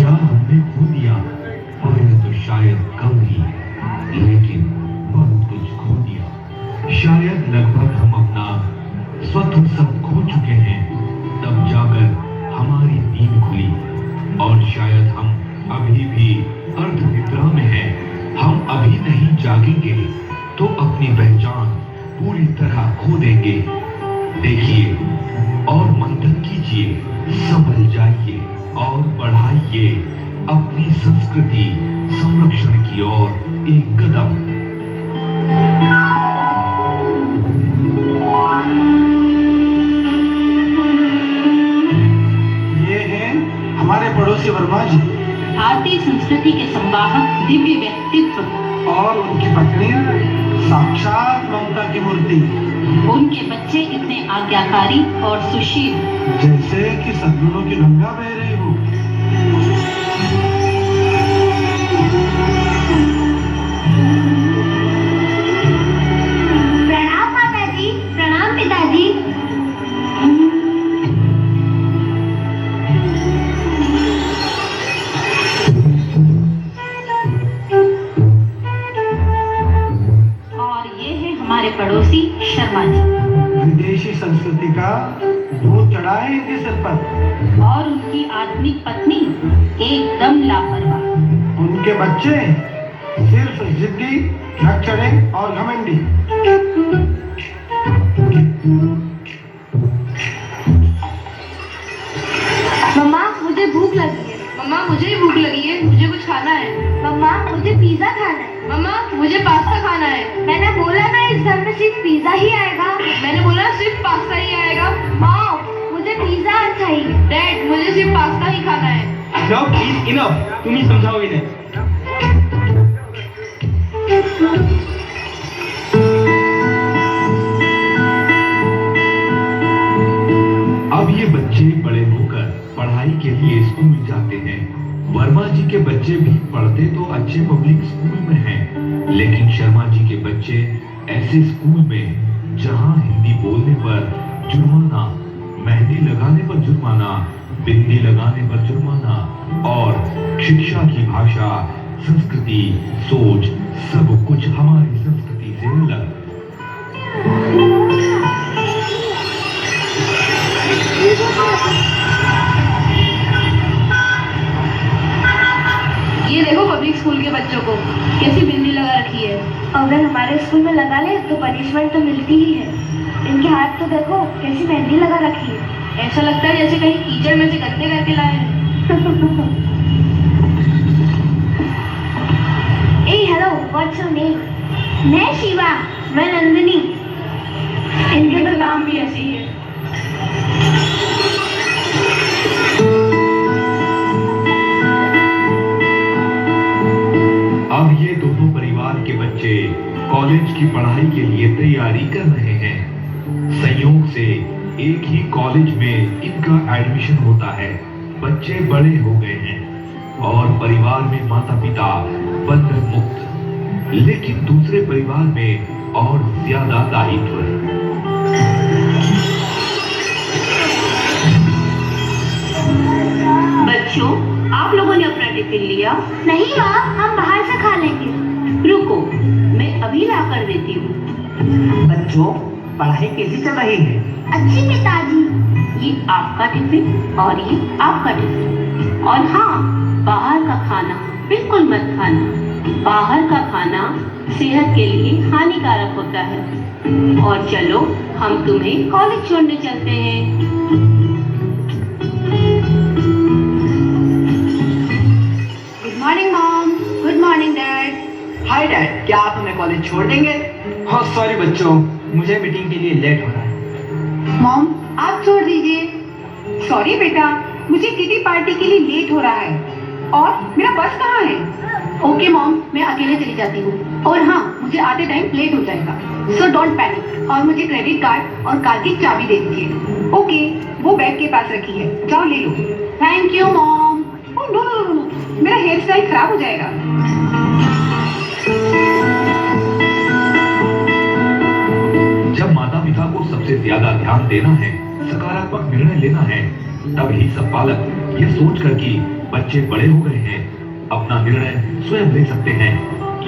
क्या हमने खो दिया? पाया तो शायद कम ही, लेकिन बहुत कुछ खो दिया। शायद लगभग हम अपना स्वत्व सब खो चुके हैं, तब जाकर हमारी नींद खुली। और शायद हम अभी भी अर्ध निद्रा में हैं। हम अभी नहीं जागेंगे तो अपनी पहचान पूरी तरह खो देंगे। देखिए और मंथन कीजिए, संभल जाइए और बढ़ाइए अपनी संस्कृति संरक्षण की ओर एक कदम। ये हैं हमारे पड़ोसी वर्मा जी, भारतीय संस्कृति के संवाहक दिव्य व्यक्तित्व, और उनकी पत्नी साक्षात ममता की मूर्ति। उनके बच्चे इतने आज्ञाकारी और सुशील, जैसे कि सद्गुणों की गंगा बह रही हो। प्रणाम माताजी, प्रणाम पिताजी। और ये है हमारे पड़ोसी शर्मा जी, विदेशी संस्कृति का भूत चढ़ा है इनके सिर पर। और उनकी आधुनिक पत्नी एकदम लापरवाह। उनके बच्चे सिर्फ जिद्दी, झगड़े और घमंडी। मम्मा मुझे भूख लगी है। मम्मा मुझे भी भूख लगी है, मुझे कुछ खाना है। मम्मा मुझे पिज्जा खाना है। मम्मा मुझे पास्ता खाना है। मैंने बोला ना इस घर में सिर्फ पिज्जा ही आएगा। मैंने बोला सिर्फ पास्ता ही आएगा। मॉम मुझे पिज्जा चाहिए। डैड मुझे सिर्फ पास्ता ही खाना है। जाओ प्लीज, इनफ, तुम ही समझाओ इन्हें। अब ये बच्चे बड़े होकर पढ़ाई के लिए स्कूल जाते हैं। वर्मा जी के बच्चे भी पढ़ते तो अच्छे पब्लिक स्कूल में हैं, लेकिन शर्मा जी के बच्चे ऐसे स्कूल में जहां हिंदी बोलने पर जुर्माना, मेहंदी लगाने पर जुर्माना, बिंदी लगाने पर जुर्माना और शिक्षा की भाषा, संस्कृति, सोच सब कुछ हमारी संस्कृति से अलग। ये देखो पब्लिक स्कूल के बच्चों को कैसी बिंदी लगा रखी है। अगर हमारे स्कूल में लगा ले तो पनिशमेंट तो मिलती ही है। इनके हाथ तो देखो कैसी मेहंदी लगा रखी है। ऐसा लगता है जैसे कहीं कीचड़ में से गंदे करके लाए हैं। ए हेलो, व्हाट्स योर नेम? मैं शिवा। मैं नंदिनी। इनके तो नाम भी ऐसे ही है। अब ये दोनों परिवार के बच्चे कॉलेज की पढ़ाई के लिए तैयारी कर रहे हैं। संयोग से एक ही कॉलेज में इनका एडमिशन होता है। बच्चे बड़े हो गए हैं और परिवार में माता पिता बंधन मुक्त, लेकिन दूसरे परिवार में और ज्यादा दायित्व है। बच्चों, आप लोगों ने अपना टिफिन लिया? नहीं माँ, हम बाहर से खा लेंगे। रुको, मैं अभी ला कर देती हूँ। बच्चों, पढ़ाई कैसी चल रही है? अच्छी पिताजी। ये आपका टिफिन और ये आपका टिफिन। और हाँ, बाहर का खाना बिल्कुल मत खाना। बाहर का खाना सेहत के लिए हानिकारक होता है। और चलो, हम तुम्हें कॉलेज छोड़ने चलते हैं। Good morning mom. Good morning dad. Hi dad, क्या आप हमें कॉलेज छोड़ देंगे? हाँ सॉरी बच्चों, मुझे मीटिंग के लिए लेट हो रहा है। मॉम आप छोड़ दीजिए। सॉरी बेटा, मुझे किटी पार्टी के लिए लेट हो रहा है। और मेरा बस कहाँ है? ओके मॉम, मैं अकेले चली जाती हूँ। और हाँ, मुझे आते टाइम लेट हो जाएगा, सो डोंट पैनिक। और मुझे क्रेडिट कार्ड और कार की चाबी दे दीजिए। ओके, वो बैग के पास रखी है, जाओ ले लो। Thank you mom. Oh no no no, मेरा हेयर स्टाइल खराब हो जाएगा। जब माता पिता को सबसे ज्यादा ध्यान देना है, सकारात्मक निर्णय लेना है, तब ही सब पालक ये सोचकर कि बच्चे बड़े हो गए हैं, अपना निर्णय स्वयं ले सकते हैं,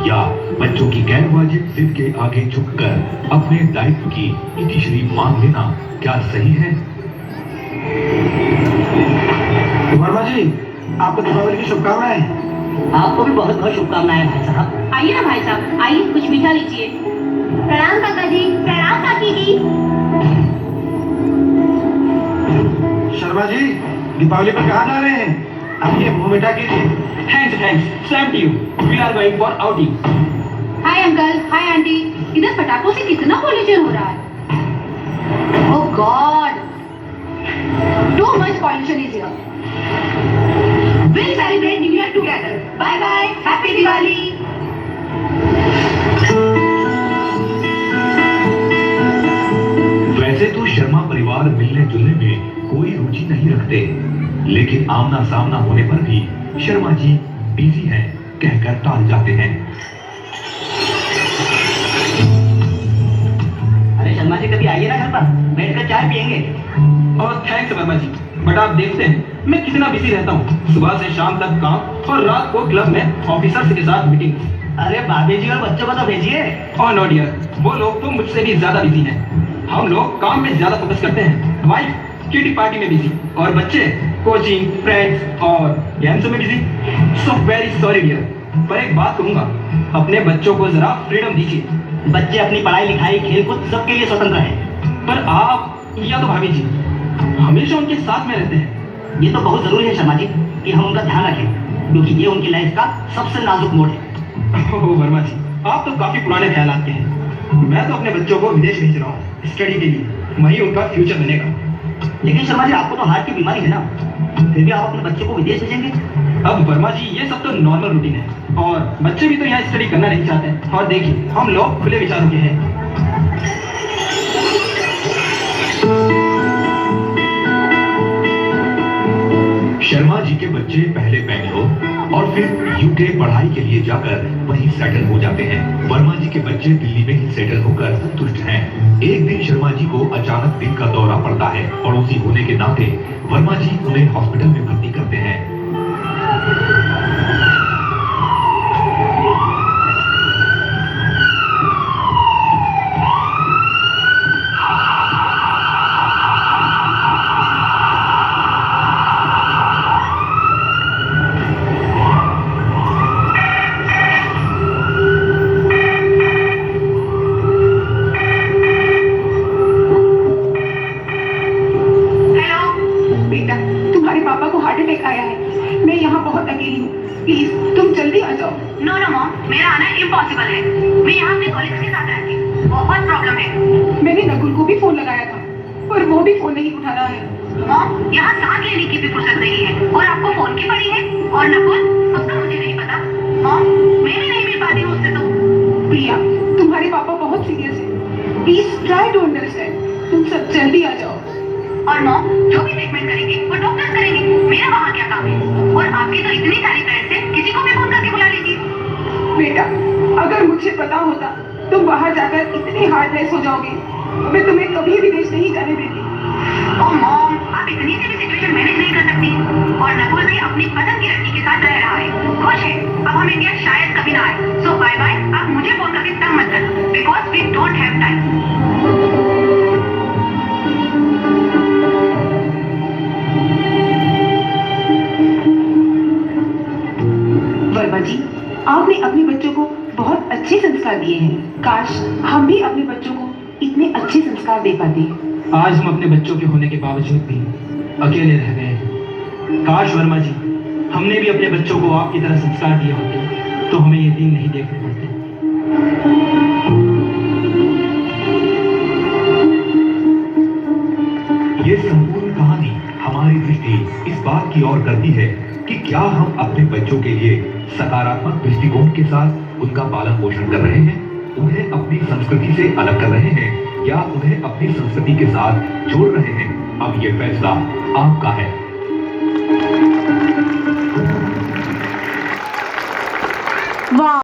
या बच्चों की गैर वाजिब जिद के आगे झुककर अपने दायित्व की इतिश्री मांग लेना क्या सही है? वर्मा जी, आपको दीपावली की शुभकामनाएं। आपको भी बहुत बहुत शुभकामनाएं भाई साहब। आइए ना भाई साहब, आइए कुछ मीठा लीजिए। प्रणाम काका जी, प्रणाम काकी जी। शर्मा जी, दीपावली पर कहाँ जा रहे हैं? अब ये मुंह मीठा कीजिए। Thanks, same to you. We are going for outing. Hi uncle, hi aunty. इधर पटाखों से कितना पॉल्यूशन हो रहा है। Oh god, too much pollution is here. We'll celebrate New Year together. Bye bye. Happy Diwali. वैसे तो शर्मा परिवार मिलने जुलने में कोई रुचि नहीं रखते, लेकिन आमना सामना होने पर भी शर्मा जी बिजी हैं कहकर टाल जाते हैं। अरे शर्मा जी, कभी आइए ना घर पर, बैठकर चाय पियेंगे। और थैंक्स वर्मा जी, बट आप देखते हैं मैं कितना बिजी रहता हूँ। सुबह से शाम तक काम और रात को क्लब में ऑफिसर्स के साथ मीटिंग। अरे भाभी जी और बच्चों को तो भेजिए। ओह नो डियर, वो लोग तो मुझसे भी ज्यादा बिजी हैं। हम लोग काम में ज्यादा फोकस करते हैं, वाइफ किटी पार्टी में बिजी और बच्चे कोचिंग, फ्रेंड्स और गेम्स में busy. So very sorry dear, पर एक बात कहूँगा, अपने बच्चों को जरा फ्रीडम दीजिए। बच्चे अपनी पढ़ाई लिखाई खेलकूद सबके लिए स्वतंत्र हैं, पर आप या तो भाभी जी हमेशा उनके साथ में रहते हैं। ये तो बहुत जरूरी है शर्मा जी कि हम उनका ध्यान रखें, क्योंकि ये उनकी लाइफ का सबसे नाजुक मोड़ है। ओह वर्मा जी, आप तो काफी पुराने ख्यालात के हैं। मैं तो अपने बच्चों को विदेश भेज रहा हूँ स्टडी के लिए, वहीं उनका फ्यूचर बनेगा। लेकिन शर्मा जी, आपको तो हार्ट की बीमारी है ना, फिर भी आप अपने बच्चों को विदेश भेजेंगे? अब वर्मा जी, ये सब तो नॉर्मल रूटीन है, और बच्चे भी तो यहाँ स्टडी करना नहीं चाहते। और देखिए, हम लोग खुले विचारों के हैं। शर्मा जी के बच्चे पहले बेंगलोर और फिर यूके पढ़ाई के लिए जाकर वहीं सेटल हो जाते हैं। वर्मा जी के बच्चे दिल्ली में ही सेटल होकर संतुष्ट हैं। एक दिन शर्मा जी को अचानक दिल का दौरा पड़ता है। पड़ोसी होने के नाते वर्मा जी उन्हें हॉस्पिटल में भर्ती करते हैं। बेटा, तुम्हारे पापा को हार्ट अटैक आया है। मैं यहाँ बहुत अकेली हूँ, प्लीज तुम जल्दी आ जाओ। नो नो मॉम, मेरा आना इम्पॉसिबल है। मैं यहाँ अपने कॉलेज के साथ रहती हूँ, बहुत प्रॉब्लम है। मैंने नकुल को भी फोन लगाया था, पर वो भी फोन नहीं उठा रहा है। मॉम, यहाँ सांस लेने की भी फुर्सत नहीं है, और आपको फोन की पड़ी है। और नकुल, उसका मुझे नहीं पता। मॉम, मैं भी नहीं मिल पाती हूँ उससे। तो प्रिया, तुम्हारे पापा बहुत सीरियस है, प्लीज ट्राई टू अंडरस्टैंड। तुम सब जल्दी आ जाओ। और मॉम, जो भी ट्रीटमेंट करेंगे वो डॉक्टर्स करेंगे, मेरा वहाँ क्या काम है? और आपकी तो इतनी सारी फ्रेंड्स हैं, किसी को भी फोन करके बुला लीजिए। बेटा, अगर मुझे पता होता तुम वहाँ जाकर इतने हार्टलेस हो जाओगे, मैं तुम्हें कभी विदेश नहीं जाने देती। ओह मॉम, आप इतनी सी भी सिचुएशन मैनेज नहीं कर सकती। और नकुल भी अपनी पसंद की लड़की के साथ रह रहा है, खुश है। अब हम इंडिया शायद कभी ना आए। सो बाय बाय, आप मुझे फोन करके तंग मत करना, because we don't have time. Verma ji, आपने अपने बच्चों को बहुत अच्छे संस्कार दिए हैं। काश हम भी अपने बच्चों को इतने अच्छे संस्कार दे पाते। आज हम अपने बच्चों के होने के बावजूद भी अकेले रह गए। काश वर्मा जी, हमने भी अपने बच्चों को आपकी तरह संस्कार दिए होते, तो हमें ये दिन नहीं देखने पड़ते। ये संपूर्ण कहानी हमारी दृष्टि इस बात की ओर करती है कि क्या हम अपने बच्चों के लिए सकारात्मक दृष्टिकोण के साथ उनका पालन पोषण कर रहे हैं, उन्हें अपनी संस्कृति से अलग कर रहे हैं, या उन्हें अपनी संस्कृति के साथ जोड़ रहे हैं। अब ये फैसला आपका है। वाह।